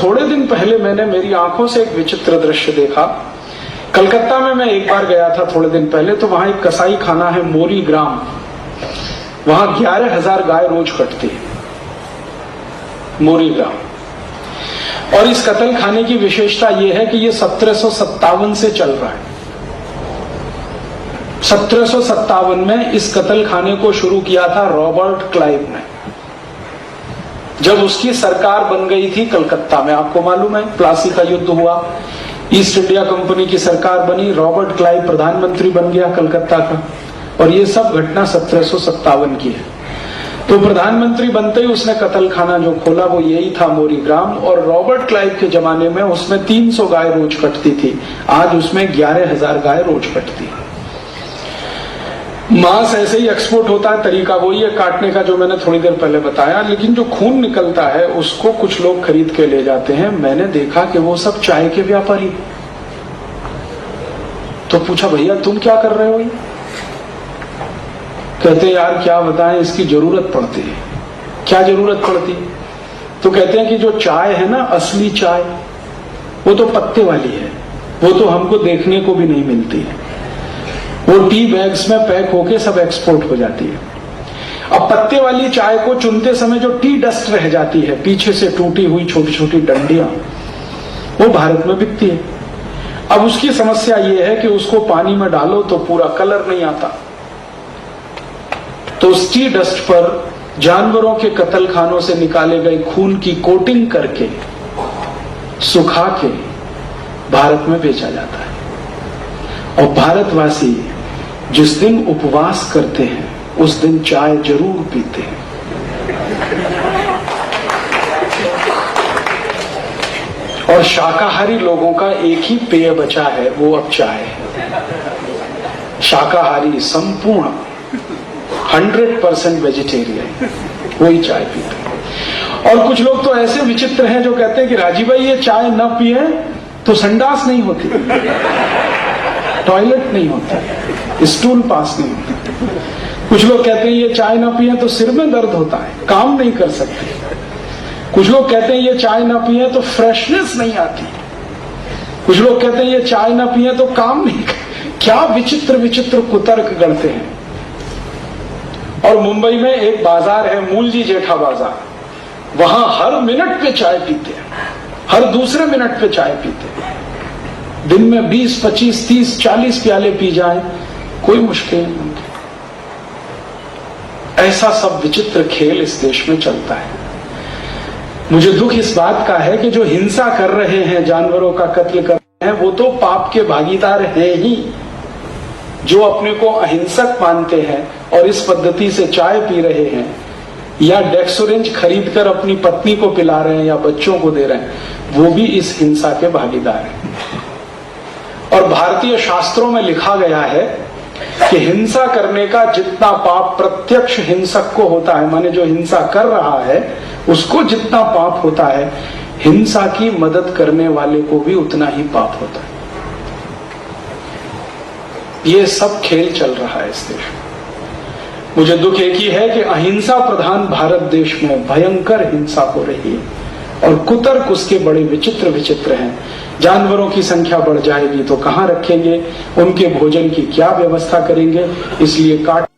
थोड़े दिन पहले मैंने मेरी आंखों से एक विचित्र दृश्य देखा। कलकत्ता में मैं एक बार गया था थोड़े दिन पहले, तो वहां एक कसाई खाना है मोरी ग्राम, वहां 11,000 गाय रोज कटती है, मोरी ग्राम। और इस कत्ल खाने की विशेषता यह है कि यह 1757 से चल रहा है। 1757 में इस कत्ल खाने को शुरू किया था रॉबर्ट क्लाइव ने, जब उसकी सरकार बन गई थी कलकत्ता में। आपको मालूम है प्लासी का युद्ध हुआ, ईस्ट इंडिया कंपनी की सरकार बनी, रॉबर्ट क्लाइव प्रधानमंत्री बन गया कलकत्ता का, और ये सब घटना 1757 की है। तो प्रधानमंत्री बनते ही उसने कत्ल खाना जो खोला वो यही था मोरी ग्राम। और रॉबर्ट क्लाइव के जमाने में उसमें 300 गाय रोज कटती थी, आज उसमें 11,000 गाय रोज कटती है। मांस ऐसे ही एक्सपोर्ट होता है, तरीका वही है काटने का जो मैंने थोड़ी देर पहले बताया, लेकिन जो खून निकलता है उसको कुछ लोग खरीद के ले जाते हैं। मैंने देखा कि वो सब चाय के व्यापारी। तो पूछा भैया तुम क्या कर रहे हो? कहते यार क्या बताएं, इसकी जरूरत पड़ती है। क्या जरूरत पड़ती है? तो कहते हैं कि जो चाय है ना, असली चाय, वो तो पत्ते वाली है, वो तो हमको देखने को भी नहीं मिलती है, वो टी बैग्स में पैक होके सब एक्सपोर्ट हो जाती है। अब पत्ते वाली चाय को चुनते समय जो टी डस्ट रह जाती है, पीछे से टूटी हुई छोटी छोटी डंडियां, वो भारत में बिकती है। अब उसकी समस्या ये है कि उसको पानी में डालो तो पूरा कलर नहीं आता। तो उस टी डस्ट पर जानवरों के कत्ल खानों से निकाले गए खून की कोटिंग करके सुखा के भारत में बेचा जाता है। और भारतवासी जिस दिन उपवास करते हैं उस दिन चाय जरूर पीते हैं। और शाकाहारी लोगों का एक ही पेय बचा है, वो अब चाय है। शाकाहारी संपूर्ण 100% वेजिटेरियन वही चाय पीते हैं। और कुछ लोग तो ऐसे विचित्र हैं जो कहते हैं कि राजीव भाई ये चाय न पिए तो संडास नहीं होती, टॉयलेट नहीं होता, स्टूल पास नहीं होता। कुछ लोग कहते हैं ये चाय ना पिए तो सिर में दर्द होता है, काम नहीं कर सकते। कुछ लोग कहते हैं ये चाय ना पिए तो फ्रेशनेस नहीं आती। कुछ लोग कहते हैं ये चाय ना पिए तो काम नहीं कर। क्या विचित्र विचित्र कुतर्क गढ़ते हैं। और मुंबई में एक बाजार है मूलजी जेठा बाजार, वहां हर मिनट पे चाय पीते हैं, हर दूसरे मिनट पे चाय पीते हैं। दिन में 20, 25, 30, 40 प्याले पी जाए कोई मुश्किल नहीं। ऐसा सब विचित्र खेल इस देश में चलता है। मुझे दुख इस बात का है कि जो हिंसा कर रहे हैं, जानवरों का कत्ल कर रहे हैं, वो तो पाप के भागीदार हैं ही। जो अपने को अहिंसक मानते हैं और इस पद्धति से चाय पी रहे हैं या डेक्सोरेंज खरीदकर अपनी पत्नी को पिला रहे हैं या बच्चों को दे रहे हैं, वो भी इस हिंसा के भागीदार हैं। और भारतीय शास्त्रों में लिखा गया है कि हिंसा करने का जितना पाप प्रत्यक्ष हिंसक को होता है, माने जो हिंसा कर रहा है उसको जितना पाप होता है, हिंसा की मदद करने वाले को भी उतना ही पाप होता है। ये सब खेल चल रहा है इस देश में। मुझे दुख एक ही है कि अहिंसा प्रधान भारत देश में भयंकर हिंसा हो रही है और कुतर्क उसके बड़े विचित्र विचित्र हैं। जानवरों की संख्या बढ़ जाएगी तो कहां रखेंगे, उनके भोजन की क्या व्यवस्था करेंगे, इसलिए काट